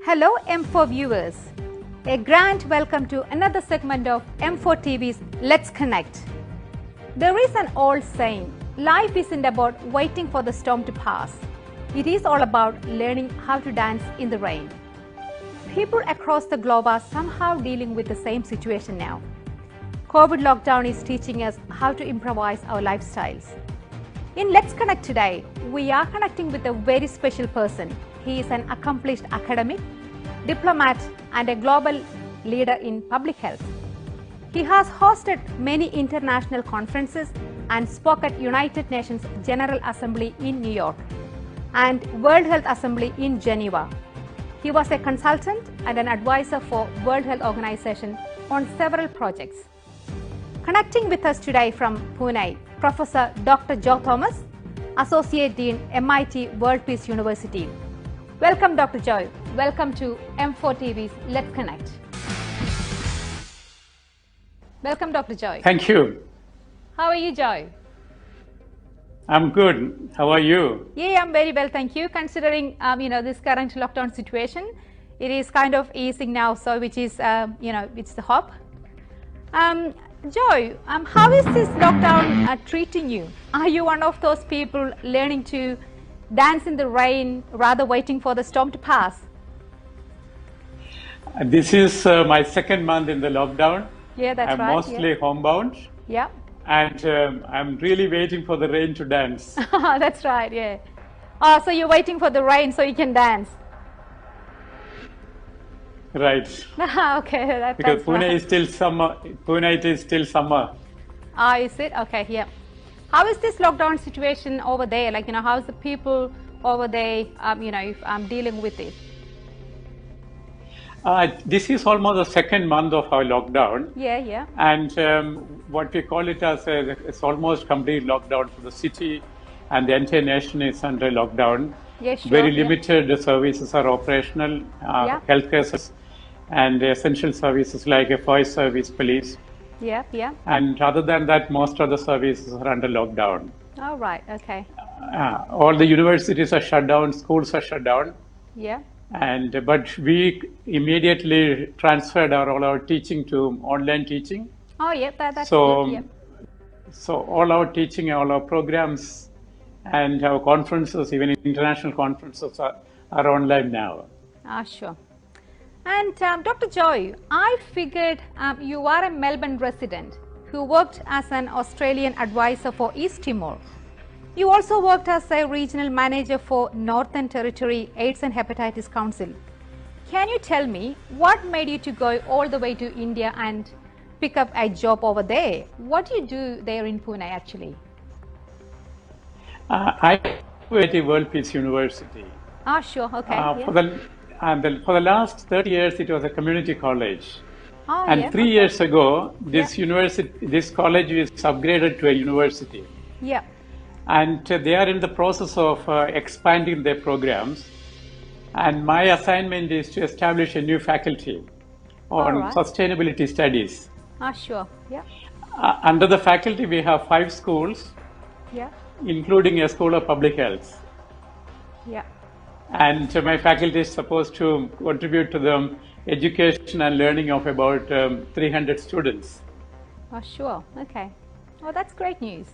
Hello M4 viewers, a grand welcome to another segment of M4 TV's Let's Connect. There is an old saying, life isn't about waiting for the storm to pass. It is all about learning how to dance in the rain. People across the globe are somehow dealing with the same situation now. COVID lockdown is teaching us how to improvise our lifestyles. In Let's Connect today, we are connecting with a very special person. He is an accomplished academic, diplomat, and a global leader in public health. He has hosted many international conferences and spoke at United Nations General Assembly in New York and World Health Assembly in Geneva. He was a consultant and an advisor for World Health Organization on several projects. Connecting with us today from Pune, Professor Dr. Joe Thomas, Associate Dean, MIT World Peace University. Welcome, Dr. Joe. Welcome to M4 TV's Let's Connect. Welcome, Dr. Joe. Thank you. How are you, Joe? I'm good. How are you? Yeah, I'm very well, thank you. Considering this current lockdown situation, it is kind of easing now, so which is it's the hope. Joe, how is this lockdown treating you? Are you one of those people learning to dance in the rain rather waiting for the storm to pass? This is my second month in the lockdown. Yeah, that's I'm right. mostly homebound. Yeah. And I'm really waiting for the rain to dance. That's right, yeah. Oh, so you're waiting for the rain so you can dance. Right. Okay, because that's Pune right. is still summer. Pune is still summer. Ah, is it? Okay, yeah. How is this lockdown situation over there? Like, how's the people over there, dealing with it? This is almost the second month of our lockdown. Yeah, yeah. And what we call it as it's almost complete lockdown for the city, and the entire nation is under lockdown. Yeah, sure. Very limited services are operational, healthcare services and essential services like a fire service, police. Yeah, yeah. And other than that, most of the services are under lockdown. Oh, right, okay. All the universities are shut down, schools are shut down. Yeah. But we immediately transferred all our teaching to online teaching. Oh, yeah, that's so, good, yeah. So all our teaching, all our programs and our conferences, even international conferences are online now. Ah, sure. And Dr. Joy, I figured you are a Melbourne resident who worked as an Australian advisor for East Timor. You also worked as a regional manager for Northern Territory AIDS and Hepatitis Council. Can you tell me what made you to go all the way to India and pick up a job over there? What do you do there in Pune actually? I went to World Peace University. Ah, sure, okay. For the last 30 years, it was a community college. Oh, and yeah, 3 years ago, this college was upgraded to a university. Yeah. And they are in the process of expanding their programs. And my assignment is to establish a new faculty on sustainability studies. Ah, sure, yeah. Under the faculty, we have 5 schools, yeah, including a school of public health. Yeah. And my faculty is supposed to contribute to the education and learning of about 300 students. Oh, sure. Okay. Oh, that's great news.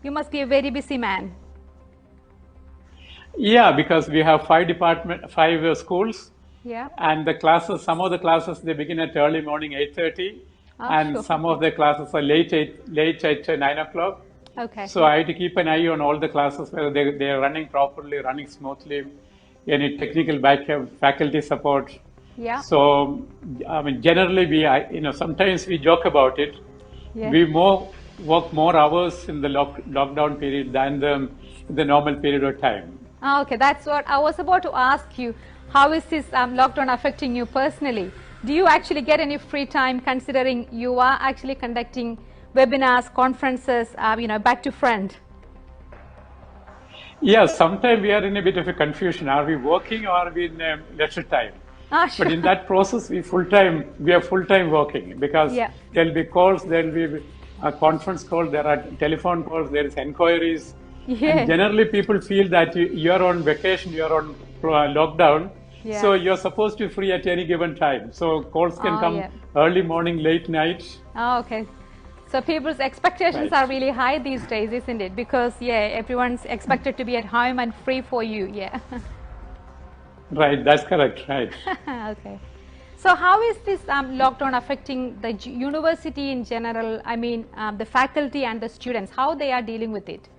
You must be a very busy man. Yeah, because we have 5 schools. Yeah. And the classes, some of the classes, they begin at early morning, 8:30. And sure. some of the classes are late at 9 o'clock. Okay. So I have to keep an eye on all the classes, whether they are running properly, running smoothly, any technical backup, faculty support. Yeah. So, generally sometimes we joke about it. Yeah. We work more hours in the lockdown period than the normal period of time. Okay, that's what I was about to ask you. How is this lockdown affecting you personally? Do you actually get any free time considering you are actually conducting webinars, conferences, back to front? Yeah, sometimes we are in a bit of a confusion. Are we working or are we in leisure time? Ah, sure. But in that process, we are full-time working because there will be calls, there will be a conference call, there are telephone calls, there is inquiries. Yeah. And generally people feel that you are on vacation, you are on lockdown, Yeah. So you're supposed to be free at any given time. So calls can come yeah. early morning, late night. Oh, okay. So people's expectations Right. are really high these days, isn't it? Because yeah, everyone's expected to be at home and free for you. Yeah. Right, that's correct, right. Okay. So how is this lockdown affecting the university in general? I mean, the faculty and the students, how they are dealing with it?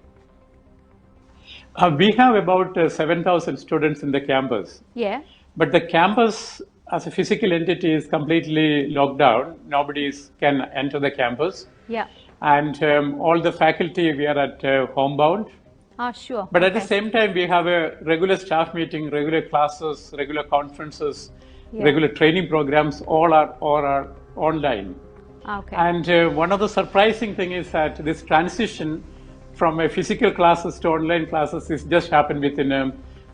We have about 7,000 students in the campus, Yeah. but the campus as a physical entity is completely locked down. Nobody can enter the campus. Yeah. And all the faculty, we are at homebound. Ah, sure. But at the Okay. same time, we have a regular staff meeting, regular classes, regular conferences, Yeah. regular training programs, all are online. Okay. And one of the surprising thing is that this transition from a physical classes to online classes is just happened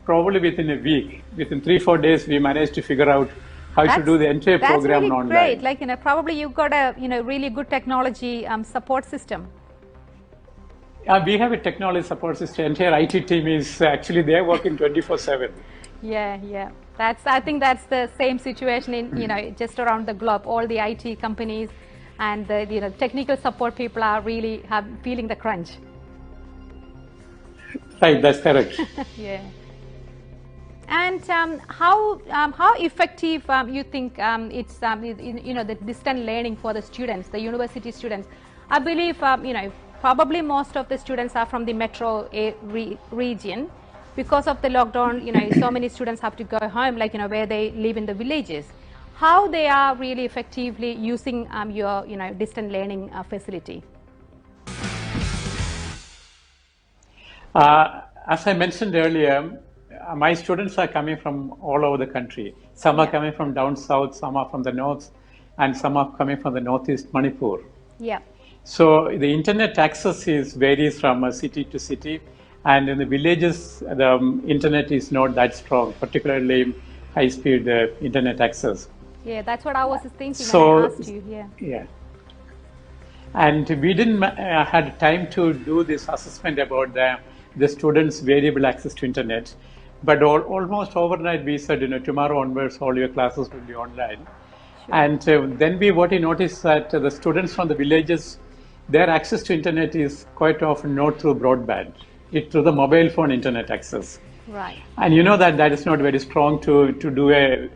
probably within a week. Within 3-4 days, we managed to figure out how to do the entire That's program really online. great. Like, probably you've got a, really good technology support system. We have a technology support system. Entire IT team is actually they're working 24/7. Yeah, yeah. I think that's the same situation in, just around the globe. All the IT companies and the, technical support people are really feeling the crunch. Right, that's correct. Yeah. And how effective you think it's the distant learning for the students, the university students? I believe probably most of the students are from the metro region. Because of the lockdown, so many students have to go home, like where they live in the villages. How they are really effectively using your distant learning facility? As I mentioned earlier, my students are coming from all over the country. Some are coming from down south, some are from the north, and some are coming from the northeast Manipur. Yeah. So the internet access varies from city to city, and in the villages, the internet is not that strong, particularly high-speed internet access. Yeah, that's what I was thinking So, when I asked you. Yeah. Yeah. And we didn't had time to do this assessment about the students' variable access to internet. But almost overnight, we said, tomorrow onwards, all your classes will be online. Sure. And then what we noticed that the students from the villages, their access to internet is quite often not through broadband. It's through the mobile phone internet access. Right. And you know that is not very strong to do a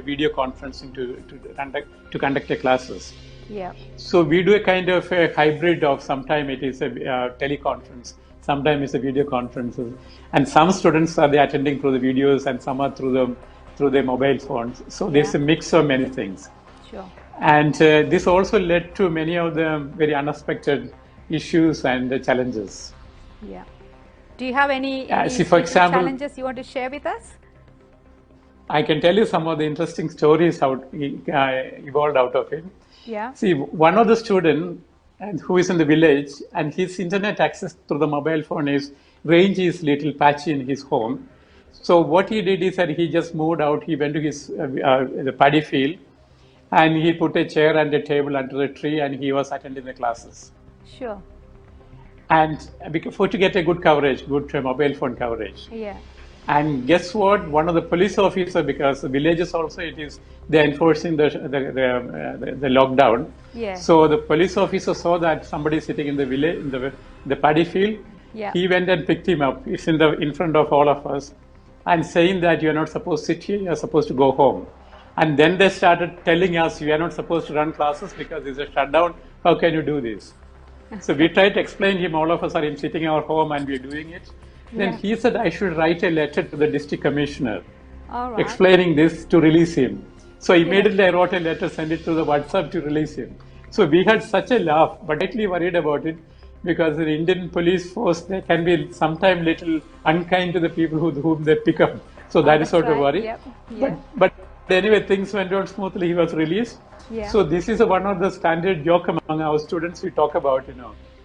video conferencing to conduct the classes. Yeah. So we do a kind of a hybrid of sometime it is a teleconference, sometimes it's a video conferences, and some students are attending through the videos and some are through their mobile phones. So there's a mix of many things. Sure. And this also led to many of the very unexpected issues and challenges. Yeah. Do you have any for example, challenges you want to share with us? I can tell you some of the interesting stories how evolved out of it. Yeah. See, one of the students who is in the village and his internet access through the mobile phone range is little patchy in his home. So what he did is that he just moved out. He went to his the paddy field, and he put a chair and a table under a tree, and he was attending the classes. Sure. And to get a good coverage, good mobile phone coverage. Yeah. And guess what? One of the police officers, because the villages also they're enforcing the lockdown. Yeah. So the police officer saw that somebody sitting in the village in the paddy field. Yeah. He went and picked him up. He's in front of all of us, and saying that you're not supposed to sit here. You're supposed to go home. And then they started telling us you are not supposed to run classes because there's a shutdown. How can you do this? So we tried to explain him. All of us are sitting in our home and we're doing it. Then he said I should write a letter to the district commissioner explaining this to release him. So immediately I wrote a letter, sent it to the WhatsApp to release him. So we had such a laugh, but rightly worried about it because the Indian police force, they can be sometimes little unkind to the people whom they pick up. So that is sort of worry. Yep. Yeah. But anyway, things went on smoothly. He was released. Yeah. So this is one of the standard joke among our students. We talk about,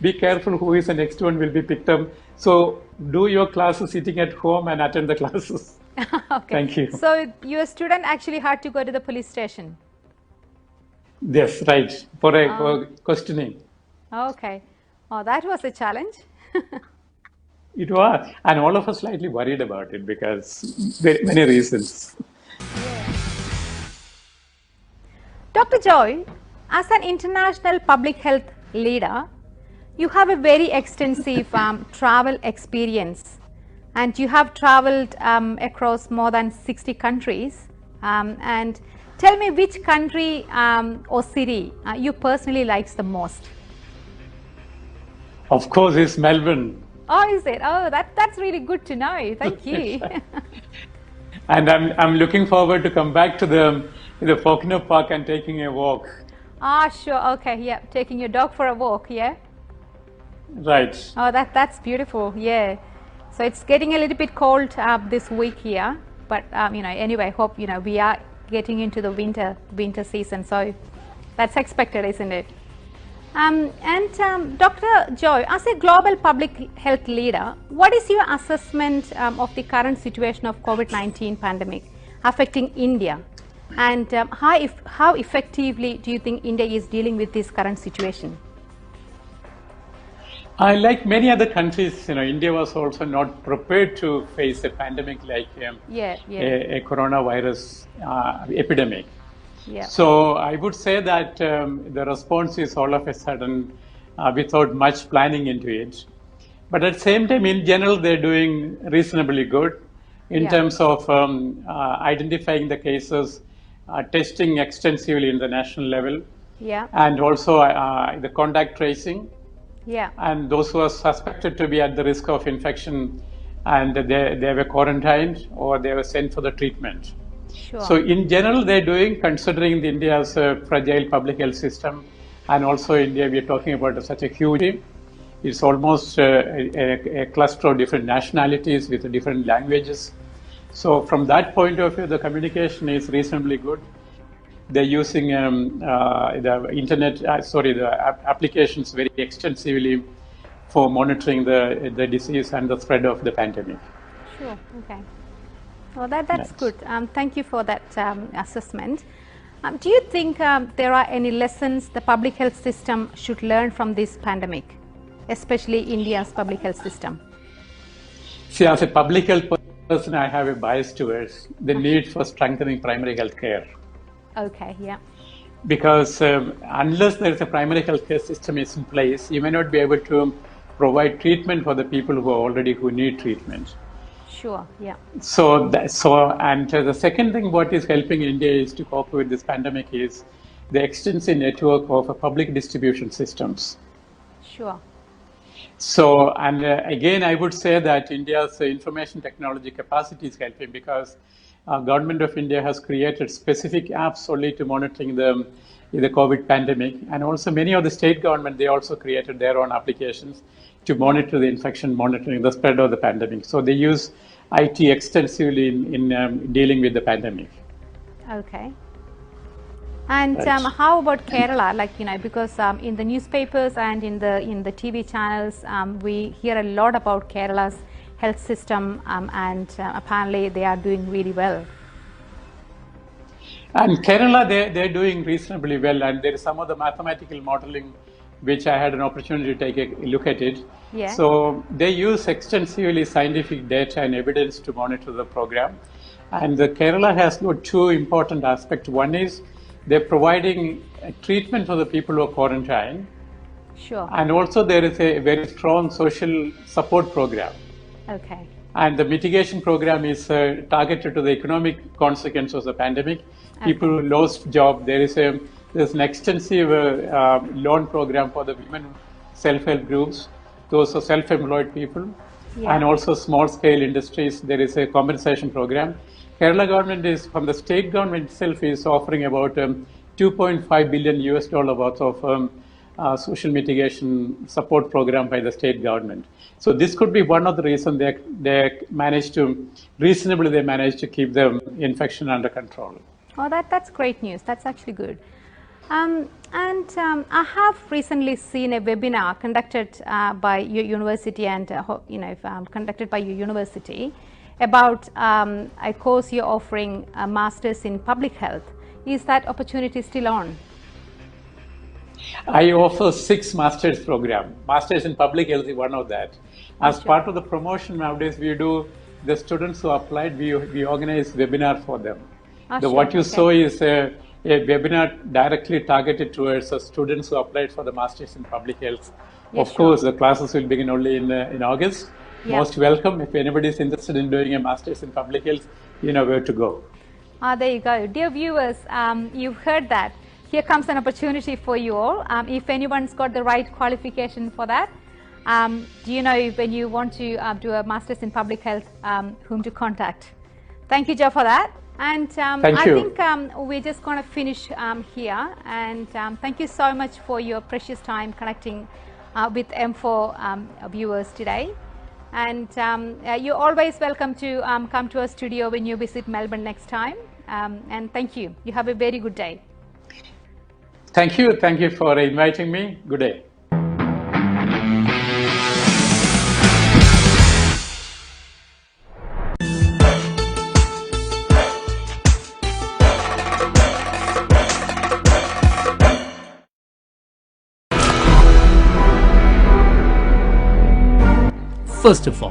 be careful who is the next one will be picked up. So do your classes sitting at home and attend the classes. Okay. Thank you. So your student actually had to go to the police station? Yes, right. For questioning. Okay. Oh, that was a challenge. It was. And all of us slightly worried about it because many reasons. Dr. Joy, as an international public health leader, you have a very extensive travel experience, and you have traveled across more than 60 countries. And tell me which country or city you personally likes the most. Of course, it's Melbourne. Oh, is it? Oh, that's really good to know. Thank you. And I'm looking forward to come back to the Faulkner Park and taking a walk. Ah, sure. Okay, yeah. Taking your dog for a walk, yeah? Right. Oh, that's beautiful. Yeah. So it's getting a little bit cold this week here, but anyway, hope we are getting into the winter season. So that's expected, isn't it? Dr. Joy, as a global public health leader, what is your assessment of the current situation of COVID-19 pandemic affecting India, and how effectively do you think India is dealing with this current situation? Like many other countries, India was also not prepared to face a pandemic like a coronavirus epidemic. Yeah. So I would say that the response is all of a sudden without much planning into it. But at the same time, in general, they're doing reasonably good in terms of identifying the cases, testing extensively in the national level, and also the contact tracing. Yeah. And those who are suspected to be at the risk of infection, and they were quarantined or they were sent for the treatment. Sure. So in general, they're doing, considering India's fragile public health system, and also India, we're talking about such a huge team. It's almost a cluster of different nationalities with different languages. So from that point of view, the communication is reasonably good. They're using the internet, the applications very extensively for monitoring the disease and the spread of the pandemic. Sure. Okay. Well, that's good. Thank you for that assessment. Do you think there are any lessons the public health system should learn from this pandemic, especially India's public health system? See, as a public health person, I have a bias towards the need for strengthening primary health care. Okay, yeah. Because unless there is a primary health care system is in place, you may not be able to provide treatment for the people who need treatment. Sure, yeah. And the second thing what is helping India is to cope with this pandemic is the extensive network of public distribution systems. Sure. So, and again, I would say that India's information technology capacity is helping, because Government of India has created specific apps only to monitoring the COVID pandemic, and also many of the state government, they also created their own applications to monitor the infection, monitoring the spread of the pandemic. So they use IT extensively in dealing with the pandemic. Okay. And Right. how about Kerala? Because in the newspapers and in the TV channels, we hear a lot about Kerala's health system, and apparently they are doing really well. And Kerala, they're doing reasonably well, and there is some of the mathematical modeling which I had an opportunity to take a look at it. Yeah. So they use extensively scientific data and evidence to monitor the program. And the Kerala has got two important aspects. One is they're providing treatment for the people who are quarantined. Sure. And also there is a very strong social support program. Okay. And the mitigation program is targeted to the economic consequences of the pandemic. People who lost job, there's an extensive loan program for the women self-help groups, those are self-employed people, and also small-scale industries. There is a compensation program. Kerala government is, from the state government itself, is offering about $2.5 billion worth of social mitigation support program by the state government. So this could be one of the reasons they managed to keep the infection under control. Oh, that's great news. That's actually good. I have recently seen a webinar conducted by your university and conducted by your university about a course you're offering, a Masters in Public Health. Is that opportunity still on? I offer 6 Masters program. Masters in Public Health is one of that. As part of the promotion nowadays, the students who applied, we organize webinar for them. What you saw is a webinar directly targeted towards the students who applied for the Masters in Public Health. Yes, Of course, the classes will begin only in August. Yeah. Most welcome. If anybody is interested in doing a Masters in Public Health, you know where to go. There you go. Dear viewers, you've heard that. Here comes an opportunity for you all. If anyone's got the right qualification for that, do you know when you want to do a Masters in Public Health, whom to contact? Thank you, Joe, for that. And Thank I you. think we're just going to finish here. And thank you so much for your precious time connecting with M4 viewers today. And you're always welcome to come to our studio when you visit Melbourne next time. And thank you. You have a very good day. Thank you. Thank you for inviting me. Good day. First of all,